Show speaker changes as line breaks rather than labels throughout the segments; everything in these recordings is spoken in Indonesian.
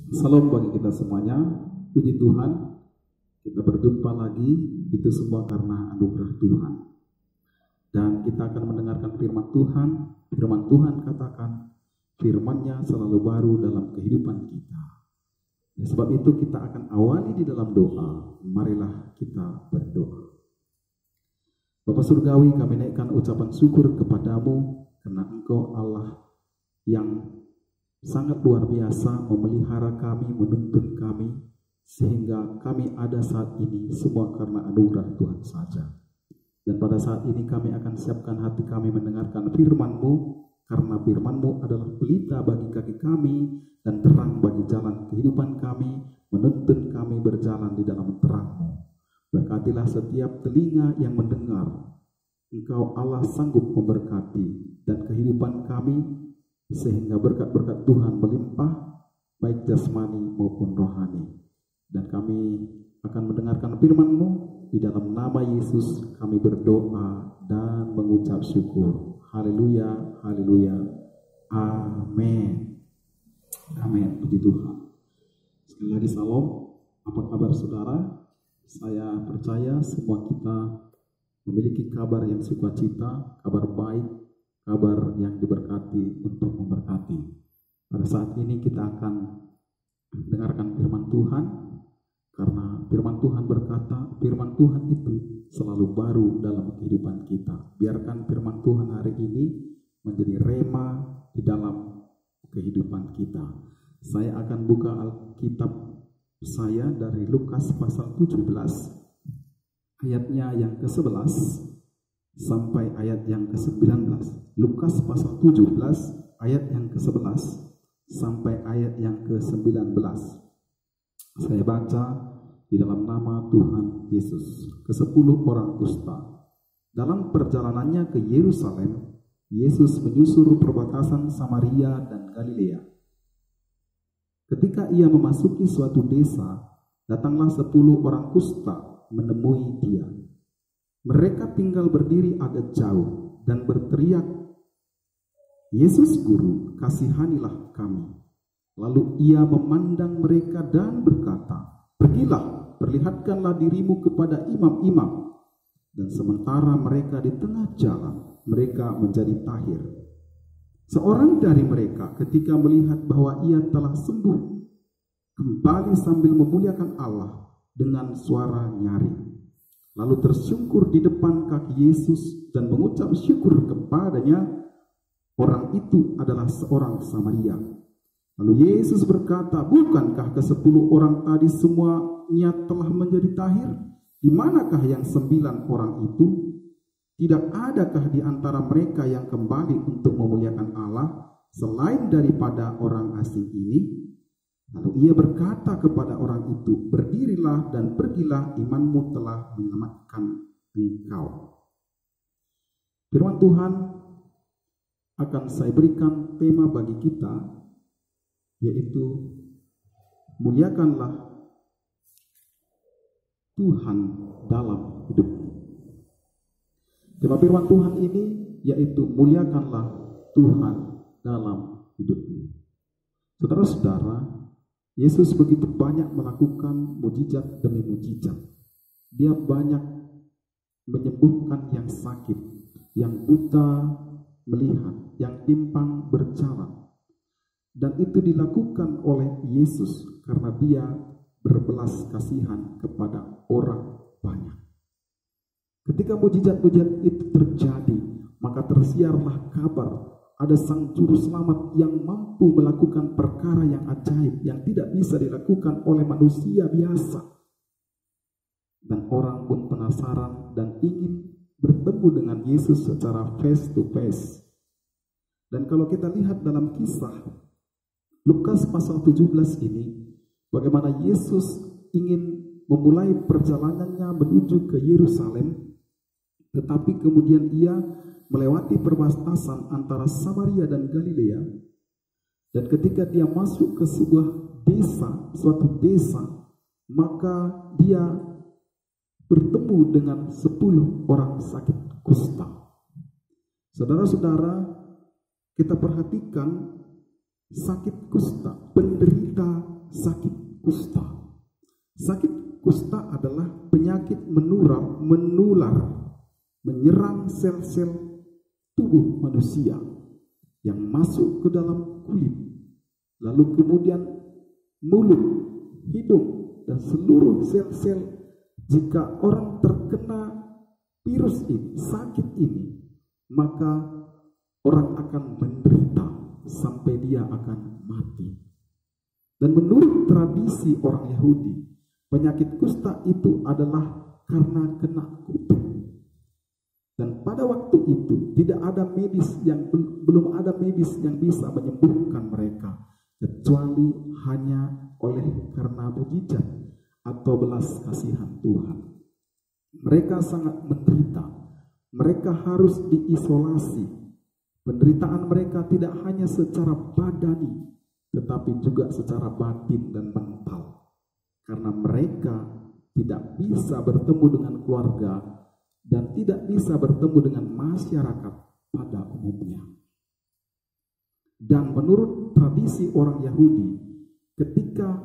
Salam bagi kita semuanya. Puji Tuhan, kita berjumpa lagi. Itu semua karena anugerah Tuhan. Dan kita akan mendengarkan firman Tuhan. Firman Tuhan katakan, firman-Nya selalu baru dalam kehidupan kita. Dan sebab itu kita akan awali di dalam doa. Marilah kita berdoa. Bapa Surgawi, kami naikkan ucapan syukur kepadamu karena Engkau Allah yang sangat luar biasa memelihara kami, menuntun kami, sehingga kami ada saat ini semua karena anugerah Tuhan saja. Dan pada saat ini kami akan siapkan hati kami mendengarkan firman-Mu, karena firman-Mu adalah pelita bagi kaki kami dan terang bagi jalan kehidupan kami, menuntun kami berjalan di dalam terang-Mu. Berkatilah setiap telinga yang mendengar. Engkau Allah sanggup memberkati dan kehidupan kami, sehingga berkat-berkat Tuhan melimpah baik jasmani maupun rohani. Dan kami akan mendengarkan firman-Mu. Di dalam nama Yesus kami berdoa dan mengucap syukur. Haleluya, haleluya, amin. Amin, puji Tuhan. Sekali lagi salam. Apa kabar saudara? Saya percaya semua kita memiliki kabar yang sukacita, kabar baik, kabar yang diberkati untuk memberkati. Pada saat ini kita akan mendengarkan firman Tuhan, karena firman Tuhan berkata, firman Tuhan itu selalu baru dalam kehidupan kita. Biarkan firman Tuhan hari ini menjadi rema di dalam kehidupan kita. Saya akan buka Alkitab saya dari Lukas pasal 17, ayatnya yang ke-11 sampai ayat yang ke-19. Lukas pasal 17 ayat yang ke-11 sampai ayat yang ke-19. Saya baca di dalam nama Tuhan Yesus. Ke-10 orang kusta. Dalam perjalanannya ke Yerusalem, Yesus menyusur perbatasan Samaria dan Galilea. Ketika ia memasuki suatu desa, datanglah 10 orang kusta menemui dia. Mereka tinggal berdiri agak jauh dan berteriak, "Yesus Guru, kasihanilah kami." Lalu ia memandang mereka dan berkata, "Pergilah, perlihatkanlah dirimu kepada imam-imam." Dan sementara mereka di tengah jalan, mereka menjadi tahir. Seorang dari mereka ketika melihat bahwa ia telah sembuh, kembali sambil memuliakan Allah dengan suara nyaring. Lalu tersungkur di depan kaki Yesus dan mengucap syukur kepadanya. Orang itu adalah seorang Samaria. Lalu Yesus berkata, "Bukankah ke-10 orang tadi semuanya telah menjadi tahir? Di manakah yang 9 orang itu? Tidak adakah di antara mereka yang kembali untuk memuliakan Allah selain daripada orang asing ini?" Lalu ia berkata kepada orang itu, "Berdirilah dan pergilah, imanmu telah menyelamatkan engkau." Firman Tuhan akan saya berikan tema bagi kita, yaitu muliakanlah Tuhan dalam hidupmu. Tema firman Tuhan ini yaitu muliakanlah Tuhan dalam hidupmu. Saudara-saudara, Yesus begitu banyak melakukan mujizat demi mujizat. Dia banyak menyembuhkan yang sakit, yang buta melihat, yang timpang berjalan. Dan itu dilakukan oleh Yesus karena dia berbelas kasihan kepada orang banyak. Ketika mujizat-mujizat itu terjadi, maka tersiarlah kabar ada sang juru selamat yang mampu melakukan perkara yang ajaib yang tidak bisa dilakukan oleh manusia biasa. Dan orang pun penasaran dan ingin bertemu dengan Yesus secara face to face. Dan kalau kita lihat dalam kisah Lukas pasal 17 ini, bagaimana Yesus ingin memulai perjalanannya menuju ke Yerusalem, tetapi kemudian ia melewati perbatasan antara Samaria dan Galilea. Dan ketika dia masuk ke sebuah desa, suatu desa, maka dia bertemu dengan 10 orang sakit kusta. Saudara-saudara, kita perhatikan sakit kusta, penderita menyerang sel-sel tubuh manusia yang masuk ke dalam kulit, lalu kemudian mulut, hidung, dan seluruh sel-sel. Jika orang terkena virus ini, sakit ini, maka orang akan menderita sampai dia akan mati. Dan menurut tradisi orang Yahudi, penyakit kusta itu adalah karena kena kutuk. Dan pada waktu itu tidak ada belum ada medis yang bisa menyembuhkan mereka, kecuali hanya oleh karena mujizat atau belas kasihan Tuhan. Mereka sangat menderita. Mereka harus diisolasi. Penderitaan mereka tidak hanya secara badani, tetapi juga secara batin dan mental. Karena mereka tidak bisa bertemu dengan keluarga dan tidak bisa bertemu dengan masyarakat pada umumnya. Dan menurut tradisi orang Yahudi, ketika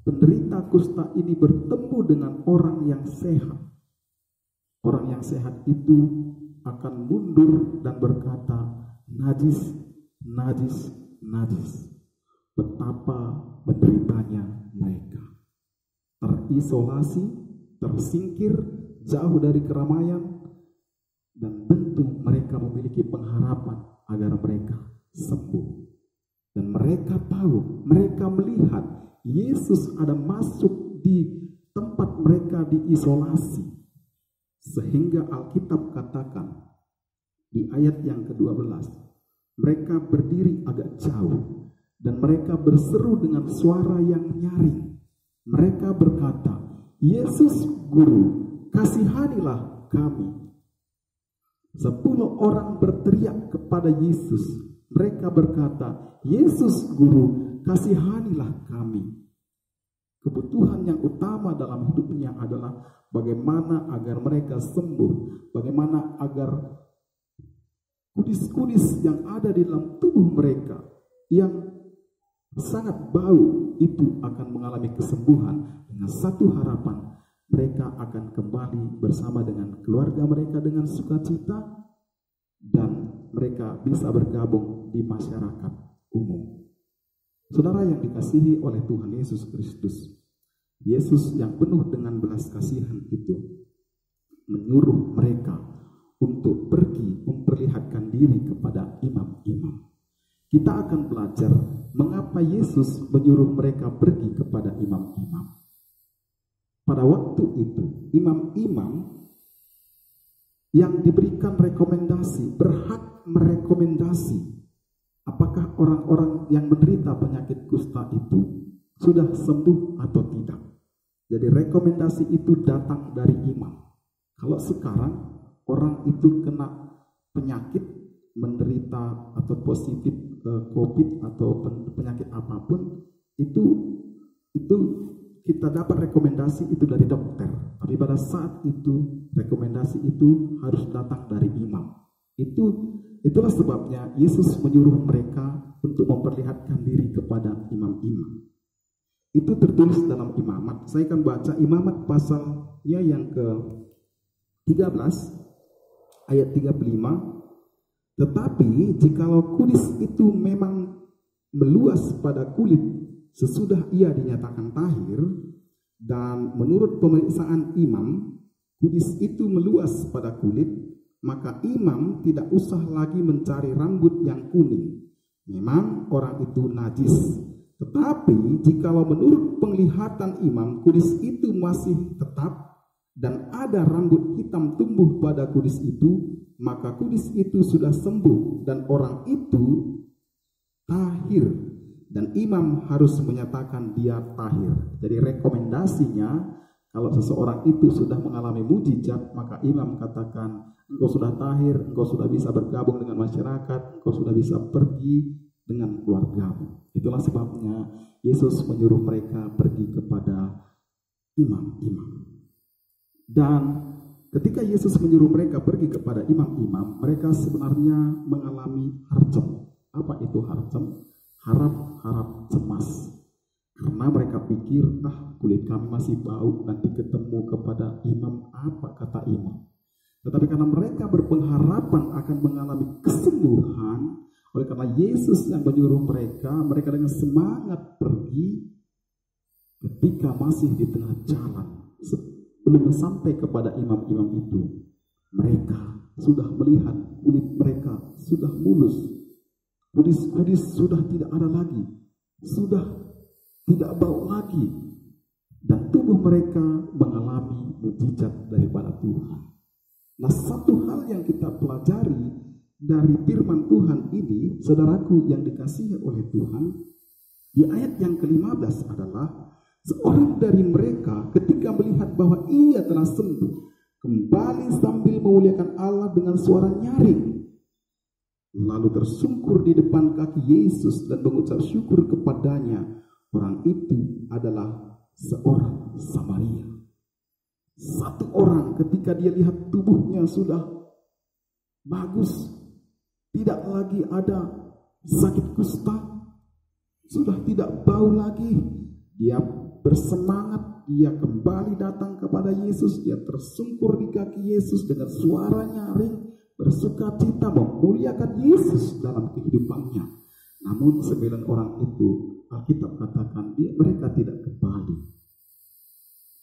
penderita kusta ini bertemu dengan orang yang sehat, orang yang sehat itu akan mundur dan berkata, najis, najis, najis. Betapa menderitanya mereka. Terisolasi, tersingkir, jauh dari keramaian, dan tentu mereka memiliki pengharapan agar mereka sembuh. Dan mereka tahu, mereka melihat Yesus ada masuk di tempat mereka diisolasi. Sehingga Alkitab katakan di ayat yang ke-12, mereka berdiri agak jauh dan mereka berseru dengan suara yang nyaring. Mereka berkata, Yesus Guru, kasihanilah kami. 10 orang berteriak kepada Yesus. Mereka berkata, Yesus Guru, kasihanilah kami. Kebutuhan yang utama dalam hidupnya adalah bagaimana agar mereka sembuh, bagaimana agar kudis-kudis yang ada di dalam tubuh mereka yang sangat bau itu akan mengalami kesembuhan dengan satu harapan, mereka akan kembali bersama dengan keluarga mereka dengan sukacita dan mereka bisa bergabung di masyarakat umum. Saudara yang dikasihi oleh Tuhan Yesus Kristus, Yesus yang penuh dengan belas kasihan itu menyuruh mereka untuk pergi memperlihatkan diri kepada imam-imam. Kita akan belajar mengapa Yesus menyuruh mereka pergi kepada imam-imam. Pada waktu itu, imam-imam yang diberikan rekomendasi berhak merekomendasi apakah orang-orang yang menderita penyakit kusta itu sudah sembuh atau tidak. Jadi rekomendasi itu datang dari imam. Kalau sekarang orang itu kena penyakit, menderita atau positif COVID atau penyakit apapun, itu kita dapat rekomendasi itu dari dokter. Tapi pada saat itu rekomendasi itu harus datang dari imam. Itulah sebabnya Yesus menyuruh mereka untuk memperlihatkan diri kepada imam-imam. Itu tertulis dalam Imamat. Saya akan baca Imamat pasalnya yang ke-13 ayat 35. Tetapi jikalau kudis itu memang meluas pada kulit sesudah ia dinyatakan tahir, dan menurut pemeriksaan imam kudis itu meluas pada kulit, maka imam tidak usah lagi mencari rambut yang kuning. Memang orang itu najis. Tetapi jikalau menurut penglihatan imam kudis itu masih tetap dan ada rambut hitam tumbuh pada kudis itu, maka kudis itu sudah sembuh dan orang itu tahir, dan imam harus menyatakan dia tahir. Jadi rekomendasinya, kalau seseorang itu sudah mengalami mujizat, maka imam katakan, engkau sudah tahir, engkau sudah bisa bergabung dengan masyarakat, engkau sudah bisa pergi dengan keluargamu. Itulah sebabnya Yesus menyuruh mereka pergi kepada imam-imam. Dan ketika Yesus menyuruh mereka pergi kepada imam-imam, mereka sebenarnya mengalami harcem. Apa itu harcem? Harap-harap cemas. Karena mereka pikir, kulit kami masih bau, nanti ketemu kepada imam, apa kata imam? Tetapi karena mereka berpengharapan akan mengalami kesembuhan, oleh karena Yesus yang menyuruh mereka dengan semangat pergi. Ketika masih di tengah jalan, sebelum sampai kepada imam-imam itu, mereka sudah melihat kulit mereka sudah mulus, kudis sudah tidak ada lagi, sudah tidak bau lagi, dan tubuh mereka mengalami mujizat daripada Tuhan. Nah, satu hal yang kita pelajari dari firman Tuhan ini, saudaraku yang dikasihi oleh Tuhan, di ayat yang ke-15 adalah seorang dari mereka ketika melihat bahwa ia telah sembuh, kembali sambil memuliakan Allah dengan suara nyaring, lalu tersungkur di depan kaki Yesus dan mengucap syukur kepadanya. Orang itu adalah seorang Samaria. Satu orang ketika dia lihat tubuhnya sudah bagus, tidak lagi ada sakit kusta, sudah tidak bau lagi, dia bersemangat, dia kembali datang kepada Yesus, dia tersungkur di kaki Yesus dengan suara nyaring, bersuka cita memuliakan Yesus dalam kehidupannya. Namun 9 orang itu, Alkitab katakan mereka tidak kembali.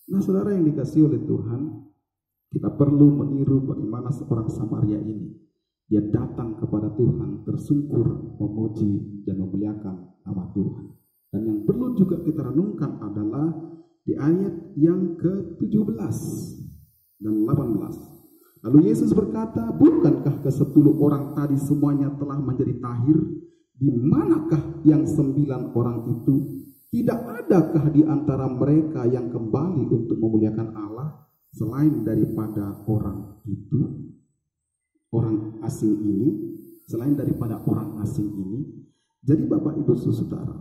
Nah, saudara yang dikasihi oleh Tuhan, kita perlu meniru bagaimana seorang Samaria ini. Dia datang kepada Tuhan, tersungkur, memuji dan memuliakan nama Tuhan. Dan yang perlu juga kita renungkan adalah di ayat yang ke-17 dan 18. Lalu Yesus berkata, bukankah ke-10 orang tadi semuanya telah menjadi tahir? Di manakah yang 9 orang itu? Tidak adakah di antara mereka yang kembali untuk memuliakan Allah selain daripada orang itu? Orang asing ini, selain daripada orang asing ini. Jadi Bapak Ibu Saudara,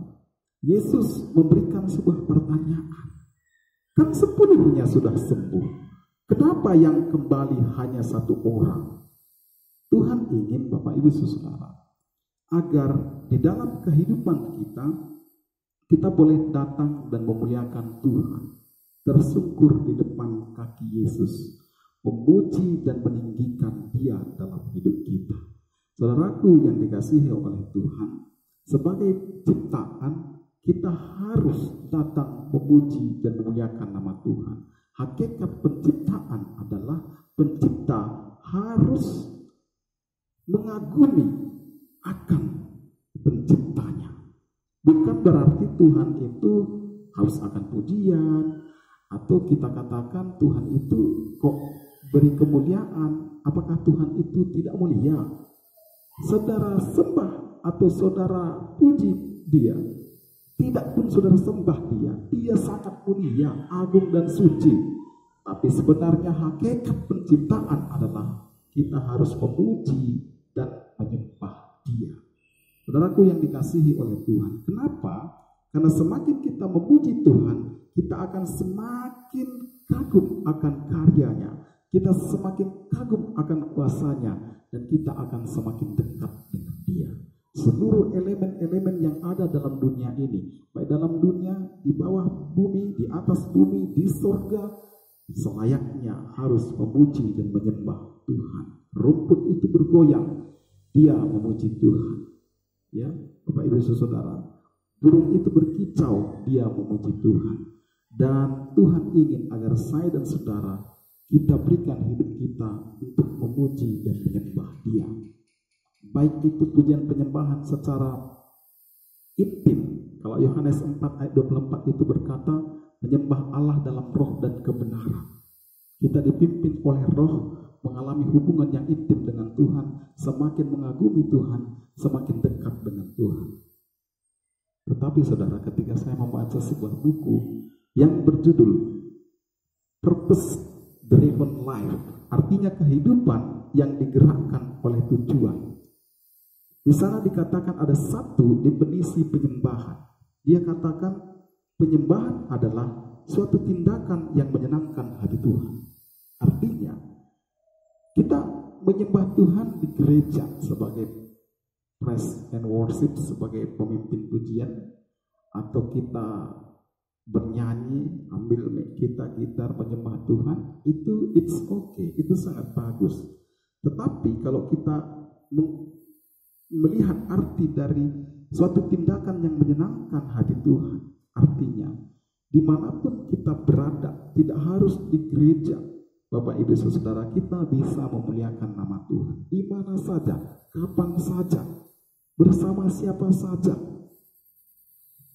Yesus memberikan sebuah pertanyaan. Kan sepenuhnya sudah sembuh, kenapa yang kembali hanya 1 orang? Tuhan ingin Bapak Ibu Saudara agar di dalam kehidupan kita boleh datang dan memuliakan Tuhan, tersungkur di depan kaki Yesus, memuji dan meninggikan Dia dalam hidup kita. Saudaraku yang dikasihi oleh Tuhan, sebagai ciptaan kita harus datang memuji dan memuliakan nama Tuhan. Hakikat penciptaan adalah pencipta harus mengagumi akan penciptanya. Bukan berarti Tuhan itu harus akan pujian, atau kita katakan Tuhan itu kok beri kemuliaan, apakah Tuhan itu tidak mulia? Saudara sembah atau saudara puji Dia, tidak pun saudara sembah Dia sangat mulia, agung dan suci. Tapi sebenarnya hakikat penciptaan adalah kita harus memuji dan menyembah Dia. Saudaraku yang dikasihi oleh Tuhan, kenapa? Karena semakin kita memuji Tuhan, kita akan semakin kagum akan karyanya, kita semakin kagum akan kuasanya, dan kita akan semakin dekat dengan Dia. Seluruh elemen-elemen yang ada dalam dunia ini, baik dalam dunia, di bawah bumi, di atas bumi, di surga, selayaknya harus memuji dan menyembah Tuhan. Rumput itu bergoyang, dia memuji Tuhan. Ya, Bapak Ibu Saudara, burung itu berkicau, dia memuji Tuhan. Dan Tuhan ingin agar saya dan saudara kita berikan hidup kita untuk memuji dan menyembah Dia. Baik itu pujian penyembahan secara intim. Kalau Yohanes 4 ayat 24 itu berkata, menyembah Allah dalam roh dan kebenaran. Kita dipimpin oleh roh, mengalami hubungan yang intim dengan Tuhan, semakin mengagumi Tuhan, semakin dekat dengan Tuhan. Tetapi saudara, ketika saya membaca sebuah buku yang berjudul Purpose Driven Life, artinya kehidupan yang digerakkan oleh tujuan. Di sana dikatakan ada satu definisi penyembahan. Dia katakan penyembahan adalah suatu tindakan yang menyenangkan hati Tuhan. Artinya kita menyembah Tuhan di gereja sebagai praise and worship, sebagai pemimpin pujian, atau kita bernyanyi, ambil mic kita, gitar, menyembah Tuhan, itu it's okay, itu sangat bagus. Tetapi kalau kita melihat arti dari suatu tindakan yang menyenangkan hati Tuhan, artinya dimanapun kita berada, tidak harus di gereja, Bapak Ibu Saudara, kita bisa memuliakan nama Tuhan di mana saja, kapan saja, bersama siapa saja.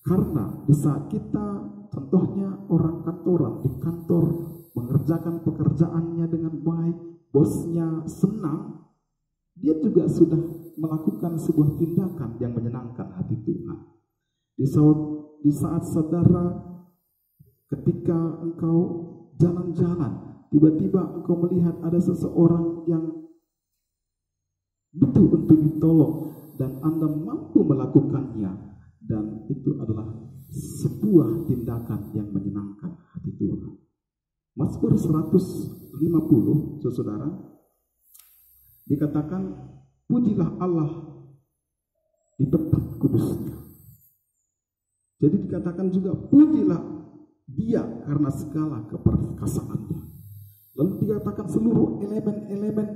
Karena di saat kita, contohnya orang kantoran di kantor mengerjakan pekerjaannya dengan baik, bosnya senang, dia juga sudah melakukan sebuah tindakan yang menyenangkan hati Tuhan. Di saat saudara, ketika engkau jalan-jalan, tiba-tiba engkau melihat ada seseorang yang butuh untuk ditolong dan Anda mampu melakukannya, dan itu adalah sebuah tindakan yang menyenangkan hati Tuhan. Mazmur 150, saudara, dikatakan, pujilah Allah di tempat kudusnya. Jadi dikatakan juga, pujilah Dia karena segala keperkasaannya. Lalu dikatakan seluruh elemen-elemen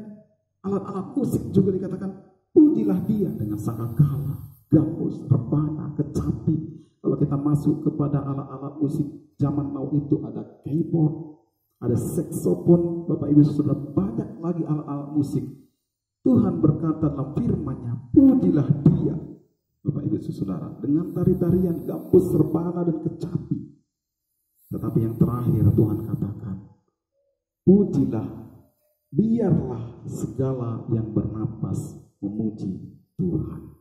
alat-alat musik juga dikatakan, pujilah Dia dengan sangkakala, gambus, rebana, kecapi. Kalau kita masuk kepada alat-alat musik zaman now itu ada keyboard, ada saksofon, Bapak Ibu Saudara, banyak lagi alat-alat musik. Tuhan berkata dalam firman-Nya, pujilah Dia, Bapak Ibu Saudara, dengan tari-tarian, gambus, rebana, dan kecapi. Tetapi yang terakhir Tuhan katakan, pujilah, biarlah segala yang bernapas memuji Tuhan.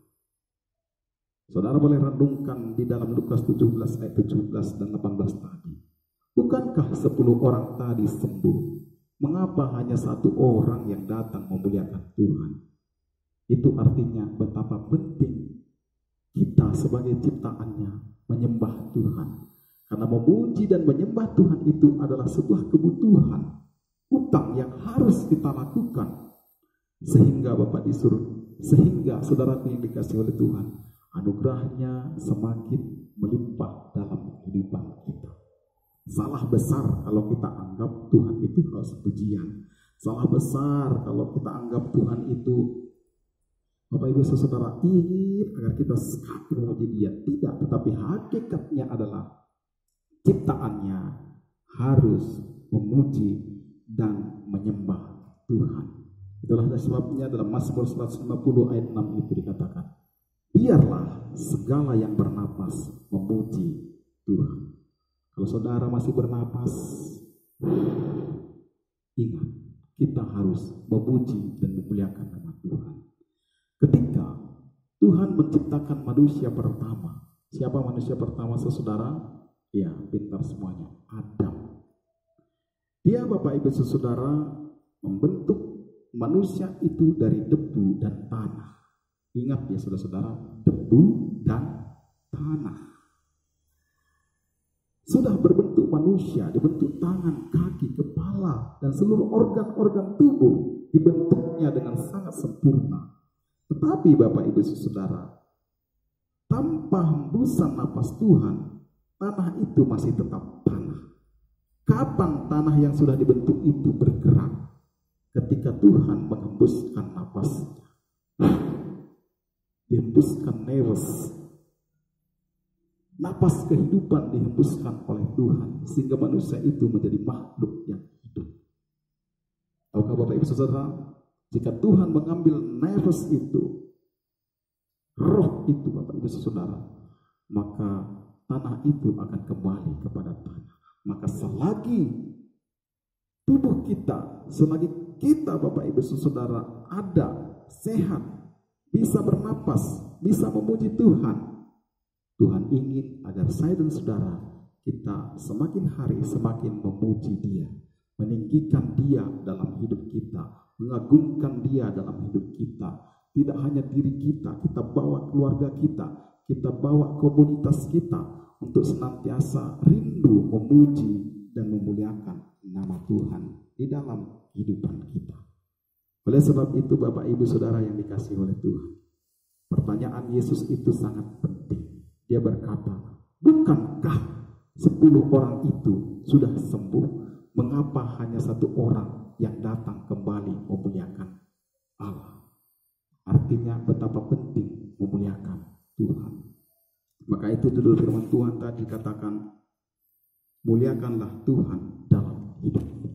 Saudara boleh renungkan di dalam Lukas 17 ayat 17 dan 18 tadi. Bukankah 10 orang tadi sembuh? Mengapa hanya 1 orang yang datang memuliakan Tuhan? Itu artinya betapa penting kita sebagai ciptaannya menyembah Tuhan. Karena memuji dan menyembah Tuhan itu adalah sebuah kebutuhan, utang yang harus kita lakukan. Sehingga Bapak disuruh, sehingga saudaraku yang dikasihi oleh Tuhan, anugerahnya semakin melimpah dalam kehidupan kita. Salah besar kalau kita anggap Tuhan itu harus pujian. Salah besar kalau kita anggap Tuhan itu, Bapak Ibu Saudara, ingin agar kita sekali memuji Dia. Tidak, tetapi hakikatnya adalah ciptaannya harus memuji dan menyembah Tuhan. Itulah sebabnya dalam Mazmur 150 ayat 6 itu dikatakan, biarlah segala yang bernapas memuji Tuhan. Kalau saudara masih bernapas, ingat, kita harus memuji dan memuliakan nama Tuhan. Ketika Tuhan menciptakan manusia pertama, siapa manusia pertama saudara? Ya, pintar semuanya, Adam. Dia, Bapak Ibu Saudara, membentuk manusia itu dari debu dan tanah. Ingat ya saudara-saudara, debu dan tanah. Sudah berbentuk manusia, dibentuk tangan, kaki, kepala, dan seluruh organ-organ tubuh dibentuknya dengan sangat sempurna. Tetapi Bapak Ibu Saudara, tanpa hembusan napas Tuhan, tanah itu masih tetap tanah. Kapan tanah yang sudah dibentuk itu bergerak? Ketika Tuhan menghembuskan napasnya. Dihembuskan nefas, napas kehidupan dihembuskan oleh Tuhan, sehingga manusia itu menjadi makhluk yang hidup. Tahukah Bapak Ibu Saudara, jika Tuhan mengambil nafas itu, roh itu Bapak Ibu Saudara, maka tanah itu akan kembali kepada tanah. Maka selagi tubuh kita, selagi kita Bapak Ibu Saudara ada, sehat, bisa bernapas, bisa memuji Tuhan, Tuhan ingin agar saya dan saudara kita semakin hari semakin memuji Dia, meninggikan Dia dalam hidup kita, mengagungkan Dia dalam hidup kita. Tidak hanya diri kita, kita bawa keluarga kita bawa komunitas kita untuk senantiasa rindu memuji dan memuliakan nama Tuhan di dalam kehidupan kita. Oleh sebab itu Bapak Ibu Saudara yang dikasihi oleh Tuhan, pertanyaan Yesus itu sangat penting. Dia berkata, bukankah 10 orang itu sudah sembuh, mengapa hanya 1 orang yang datang kembali memuliakan Allah? Artinya betapa penting memuliakan Tuhan. Maka itu dulu firman Tuhan tadi katakan, muliakanlah Tuhan dalam hidupmu.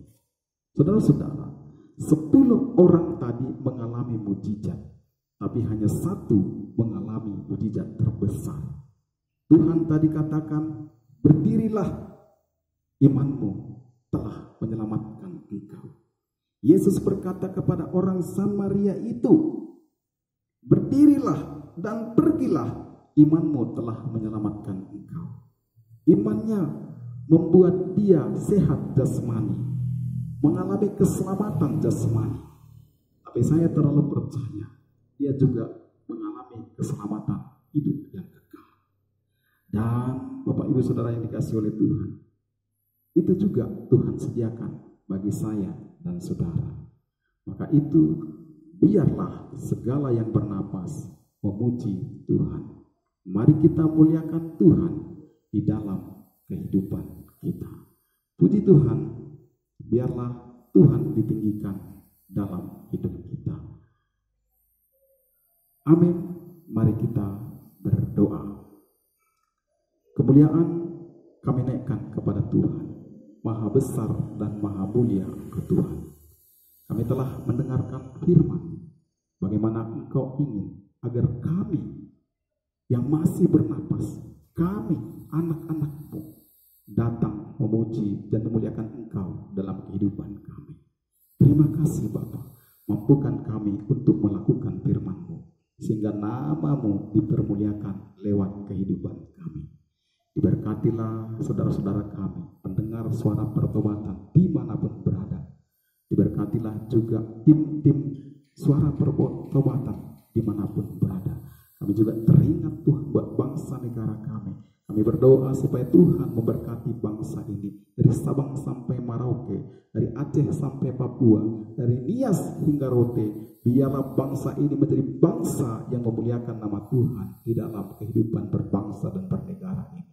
Saudara-saudara, 10 orang tadi mengalami mujizat, tapi hanya 1 mengalami mujizat terbesar. Tuhan tadi katakan, berdirilah, imanmu telah menyelamatkan engkau. Yesus berkata kepada orang Samaria itu, berdirilah dan pergilah, imanmu telah menyelamatkan engkau. Imannya membuat dia sehat jasmani, mengalami keselamatan jasmani. Tapi saya terlalu percaya, dia juga mengalami keselamatan hidup yang kekal. Dan Bapak Ibu Saudara yang dikasihi oleh Tuhan, itu juga Tuhan sediakan bagi saya dan saudara. Maka itu biarlah segala yang bernapas memuji Tuhan. Mari kita muliakan Tuhan di dalam kehidupan kita. Puji Tuhan, biarlah Tuhan ditinggikan dalam hidup kita. Amin. Mari kita berdoa. Kemuliaan kami naikkan kepada Tuhan. Maha besar dan maha mulia Engkau Tuhan. Kami telah mendengarkan firman, bagaimana Engkau ingin agar kami yang masih bernapas, kami anak-anak-Mu, datang memuji dan memuliakan Engkau dalam kehidupan kami. Terima kasih Bapa, mampukan kami untuk melakukan firman-Mu, sehingga nama-Mu dipermuliakan lewat kehidupan kami. Diberkatilah saudara-saudara kami, pendengar suara pertobatan dimanapun berada. Diberkatilah juga tim-tim suara pertobatan dimanapun berada. Kami juga teringat Tuhan buat bangsa negara kami. Kami berdoa supaya Tuhan memberkati bangsa ini, dari Sabang sampai Merauke, dari Aceh sampai Papua, dari Nias hingga Rote. Biarlah bangsa ini menjadi bangsa yang memuliakan nama Tuhan di dalam kehidupan berbangsa dan bernegara ini.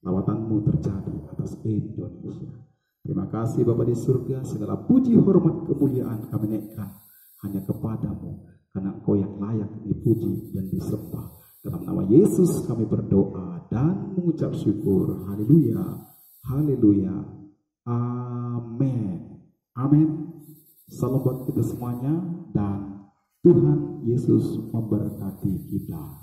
Lawatan-Mu terjadi atas Indonesia. Terima kasih Bapa di surga, segala puji, hormat, kemuliaan kami naikkan hanya kepadamu, karena Engkau yang layak dipuji dan disembah. Dalam nama Yesus kami berdoa dan mengucap syukur. Haleluya, haleluya, amin, amin. Salam buat kita semuanya, dan Tuhan Yesus memberkati kita.